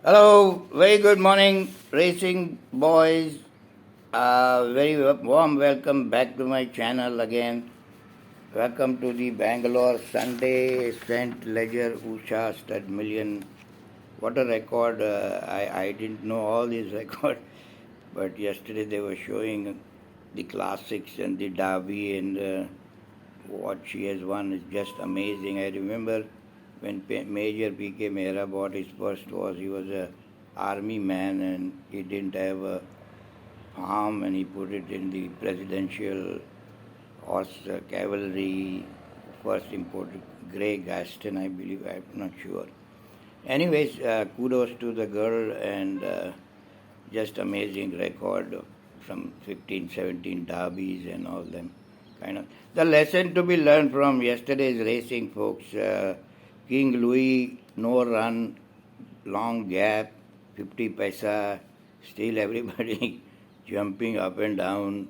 Hello, very good morning, racing boys. Very warm welcome back to my channel again. Welcome to the Bangalore Sunday St. Ledger Usha Stud Million. What a record! I didn't know all these records, but yesterday they were showing the classics and the derby and what she has won is just amazing. I remember when Major P.K. Mehra bought his first horse, he was a army man and he didn't have a farm and he put it in the presidential horse cavalry, first imported Grey Gaston, I believe, I'm not sure. Anyways, kudos to the girl and just amazing record of some 15, 17 derbies and all them kind of. The lesson to be learned from yesterday's racing, folks. King Louis, no run, long gap, 50 paisa, still everybody jumping up and down.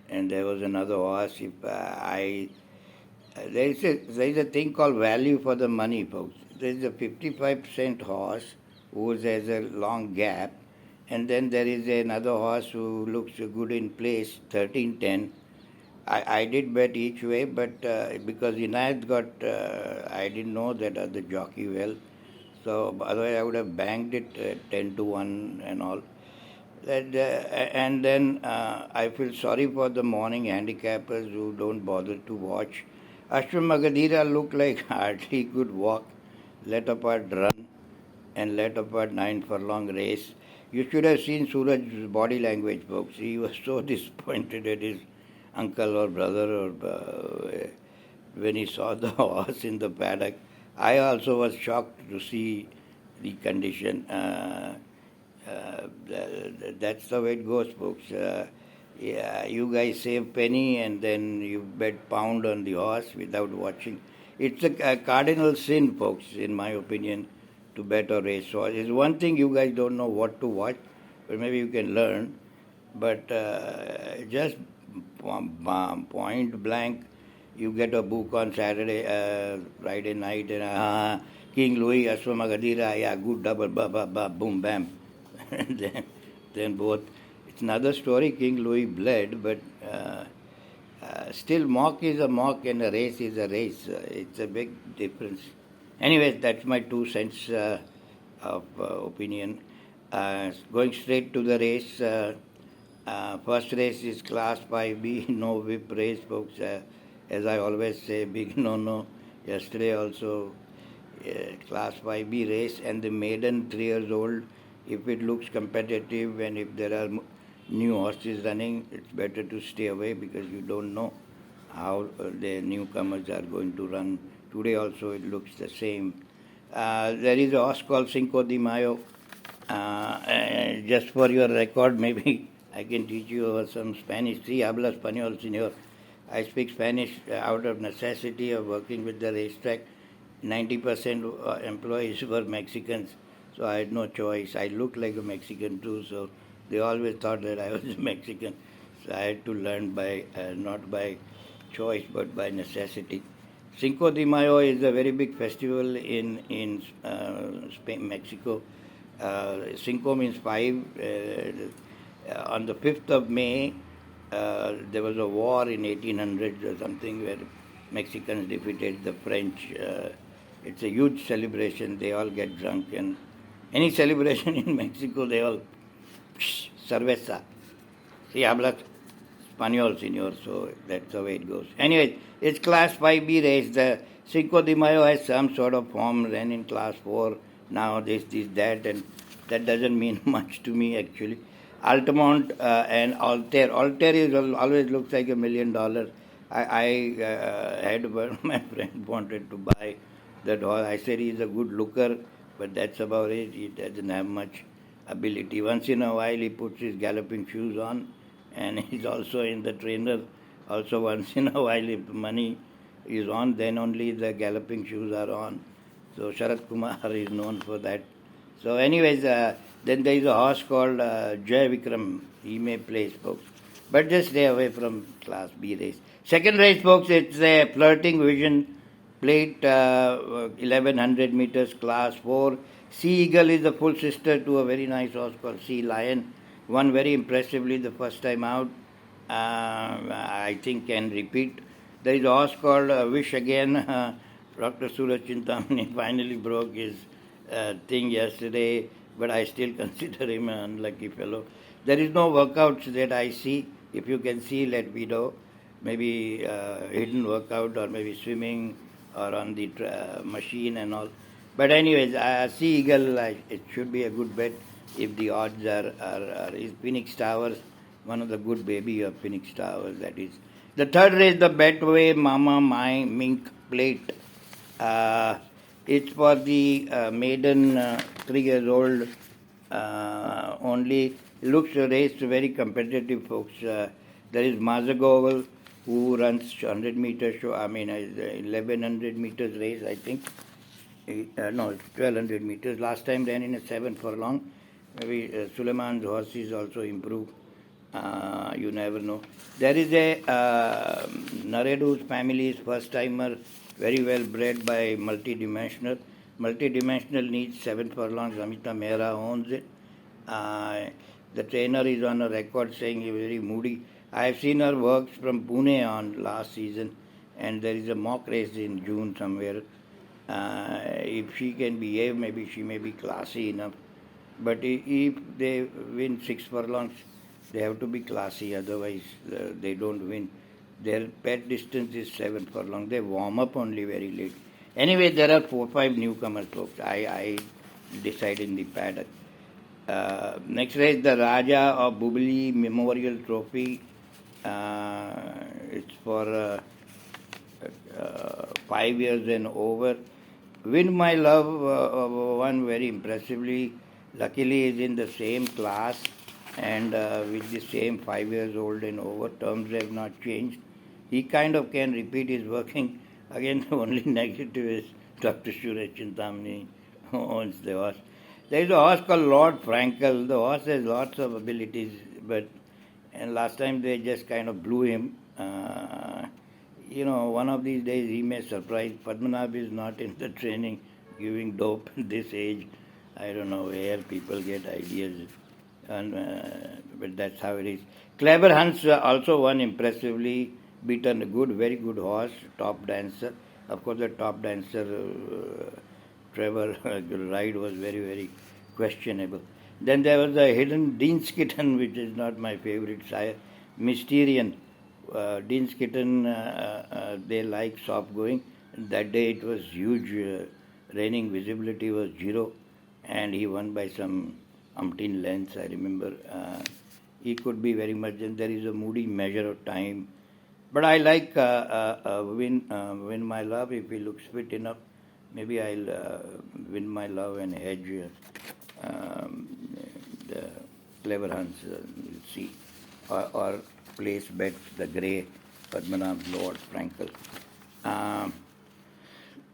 And there was another horse. If there is a thing called value for the money, folks. There is a 55% horse who has a long gap, and then there is another horse who looks good in place, 13-10. I did bet each way, but because Inayat got, I didn't know that other jockey well, so otherwise I would have banked it 10-1 and all. And then I feel sorry for the morning handicappers who don't bother to watch. Ashwa Maghadheera looked like hardly could walk, let apart run, and let apart 9 furlong race. You should have seen Suraj's body language, folks. He was so disappointed at his uncle or brother or when he saw the horse in the paddock. I also was shocked to see the condition. That's the way it goes, folks. Yeah, you guys save penny and then you bet pound on the horse without watching. It's a cardinal sin, folks, in my opinion, to bet or race horse. It's one thing you guys don't know what to watch, but maybe you can learn. But just point blank, you get a book on Saturday, Friday night, and King Louis, Ashwa Maghadheera, yeah, good double, boom, bam. And then both. It's another story. King Louis bled, but still, mock is a mock and a race is a race. It's a big difference. Anyways, that's my 2 cents of opinion. Going straight to the race. First race is Class 5B, no whip race, folks. As I always say, big no. Yesterday also, Class 5B race, and the maiden 3 years old. If it looks competitive and if there are new horses running, it's better to stay away because you don't know how the newcomers are going to run. Today also it looks the same. There is a horse called Cinco de Mayo. Just for your record, maybe I can teach you some Spanish. Sí, habla español, señor. I speak Spanish out of necessity of working with the racetrack. 90% employees were Mexicans. So I had no choice. I looked like a Mexican too, so they always thought that I was a Mexican. So I had to learn by not by choice but by necessity. Cinco de Mayo is a very big festival in Spain, Mexico. Cinco means 5. On the 5th of May, there was a war in 1800s or something where Mexicans defeated the French. It's a huge celebration. They all get drunk and any celebration in Mexico, they all cerveza. Si hablas español, señor, so that's the way it goes. Anyway, it's Class 5B race. The Cinco de Mayo has some sort of form, ran in Class 4, now this, that, and that doesn't mean much to me actually. Altamont and Altair. Altair is always looks like $1 million. I had my friend wanted to buy that horse. I said he's a good looker, but that's about it. He doesn't have much ability. Once in a while he puts his galloping shoes on and he's also in the trainer. Also once in a while if money is on, then only the galloping shoes are on. So Sharat Kumar is known for that. So anyways, then there is a horse called Jai Vikram. He may place, folks. But just stay away from Class B race. Second race, folks, it's a Flirting Vision plate 1100 meters class 4. Sea Eagle is the full sister to a very nice horse called Sea Lion. Won very impressively the first time out. I think can repeat. There is a horse called Wish Again. Dr. Suraj Chintamani finally broke his thing yesterday, but I still consider him an unlucky fellow. There is no workouts that I see. If you can see, let me know. Maybe hidden workout or maybe swimming or on the machine and all. But anyways, Sea Eagle, it should be a good bet if the odds are is Phoenix Towers, one of the good baby of Phoenix Towers, that is. The third race, the Betway Mama My Mink Plate. It's for the maiden 3 years old only. Looks raced very competitive, folks. There is Mazagoval who runs 100 meters show. I mean, 1100 meters race, I think. No, it's 1200 meters. Last time ran in a 7 furlong. Maybe Suleiman's horses also improved. You never know. There is a Naredu's family's first timer, very well bred by multidimensional. Multidimensional needs 7 furlongs. Amita Mehra owns it. The trainer is on a record saying he's very moody. I have seen her works from Pune on last season, and there is a mock race in June somewhere. If she can behave, maybe she may be classy enough. But if they win 6 furlongs, they have to be classy, otherwise they don't win. Their pet distance is 7 furlong. They warm up only very late. Anyway, there are 4-5 newcomers, folks. I decide in the paddock. Next race, the Raja of Bubli Memorial Trophy. It's for 5 years and over. Win My Love won very impressively. Luckily, is in the same class and with the same 5 years old and over. Terms have not changed. He kind of can repeat his working. Again, the only negative is Dr. Suraj Chintamani who owns the horse. There is a horse called Lord Frankel. The horse has lots of abilities, but and last time they just kind of blew him. One of these days he may surprise. Padmanabh is not in the training, giving dope at this age. I don't know where people get ideas, but that's how it is. Clever Hans also won impressively, beaten a very good horse, Top Dancer. Of course, the Top Dancer Trevor ride was very questionable. Then there was a hidden Dean's Kitten, which is not my favorite sire, Mysterian. Dean's Kitten, they like soft going. That day it was huge. Raining visibility was 0, and he won by some umpteen lengths, I remember. He could be very much, and there is a moody measure of time. But I like Win My Love if he looks fit enough. Maybe I'll Win My Love and hedge the Clever Hans, we'll see. Or place bets the grey Padmanabh Lord Frankel.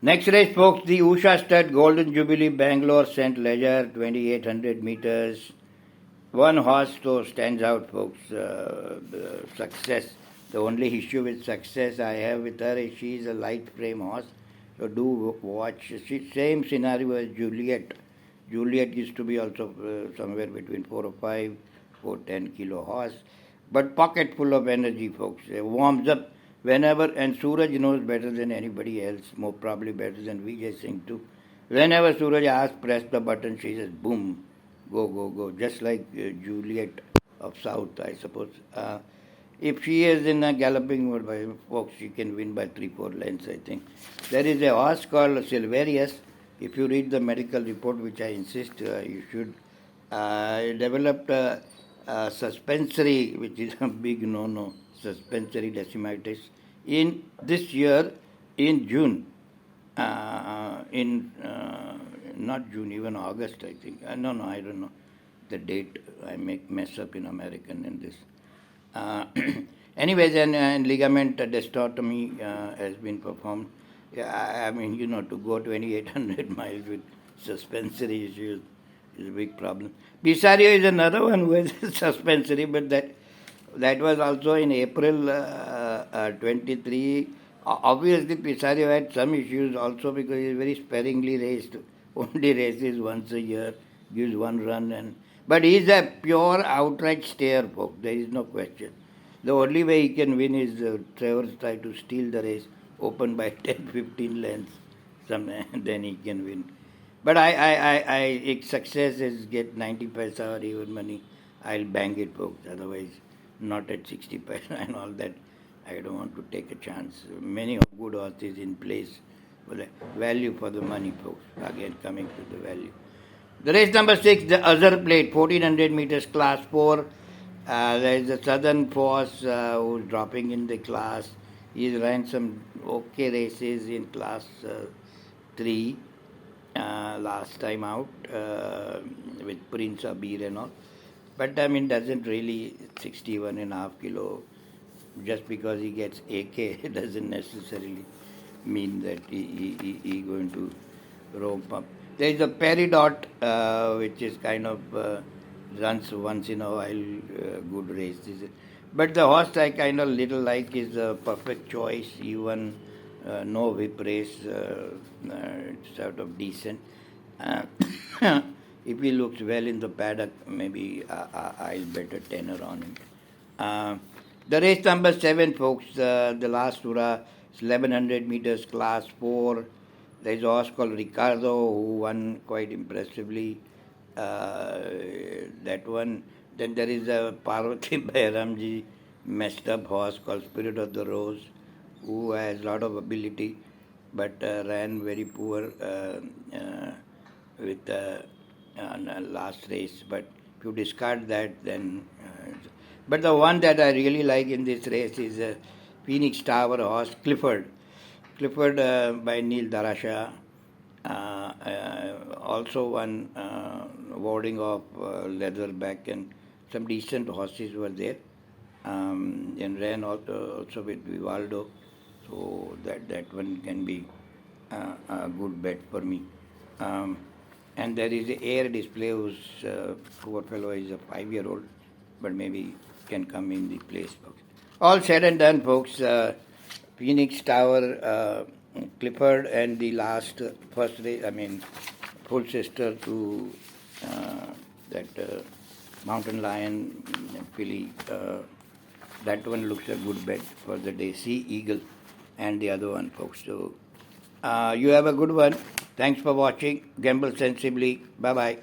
Next race, folks, the Usha Stud Golden Jubilee Bangalore St. Leger, 2800 meters. One horse though stands out, folks, Success. The only issue with Success I have with her is she is a light frame horse. So do watch. Same scenario as Juliet. Juliet used to be also somewhere between 4 or 5, 4-10 kilo horse. But pocket full of energy, folks. Warms up whenever, and Suraj knows better than anybody else, more probably better than Vijay Singh too. Whenever Suraj asks, press the button, she says, boom, go. Just like Juliet of South, I suppose. If she is in a galloping mode, by folks, she can win by 3-4 lengths, I think. There is a horse called Silverius. If you read the medical report, which I insist you should, developed suspensory, which is a big no-no, suspensory decimitis, in this year, in June, not June, even August, I think. No, I don't know the date. I mess up in American in this. Anyways, and ligament dystotomy has been performed. I mean, to go 2,800 miles with suspensory issues is a big problem. Bisario is another one who has suspensory, but that was also in April 23. Obviously, Pisario had some issues also because he's very sparingly raced. Only races once a year, gives one run, but he's a pure outright stayer, folks. There is no question. The only way he can win is Trevor's try to steal the race, open by 10, 15 lengths, then he can win. But if success is get 90 paisa or even money, I'll bang it, folks. Otherwise, not at 60 paisa and all that. I don't want to take a chance. Many good horses in place for the value for the money, folks. Again, coming to the value. The race number 6, the other plate, 1400 meters class 4. There is a Southern Force who's dropping in the class. He's ran some okay races in class 3 last time out with Prince Abir and all. But I mean, doesn't really 61.5 kilo. Just because he gets AK doesn't necessarily mean that he going to rope up. There is a peridot which is kind of runs once in a while, good race. But the horse I kind of little like is a perfect choice, even no whip race, it's sort of decent. Uh, if he looks well in the paddock, maybe I'll bet a tenner on him. The race number 7, folks, the last Hura, 1100 meters class 4. There is a horse called Ricardo who won quite impressively. That one. Then there is a Parvati Bairamji messed up horse called Spirit of the Rose who has a lot of ability but ran very poor with last race. But if you discard that, then. But the one that I really like in this race is Phoenix Tower horse Clifford. Clifford by Neil Darasha. Also won warding off Leatherback, and some decent horses were there. And ran also with Vivaldo. So that one can be a good bet for me. And there is the air display whose poor fellow is a 5-year-old, but maybe can come in the place, folks. All said and done, folks. Phoenix Tower, Clifford, and the last first race, full sister to that Mountain Lion filly. That one looks a good bet for the day. Sea Eagle and the other one, folks. So you have a good one. Thanks for watching. Gamble sensibly. Bye-bye.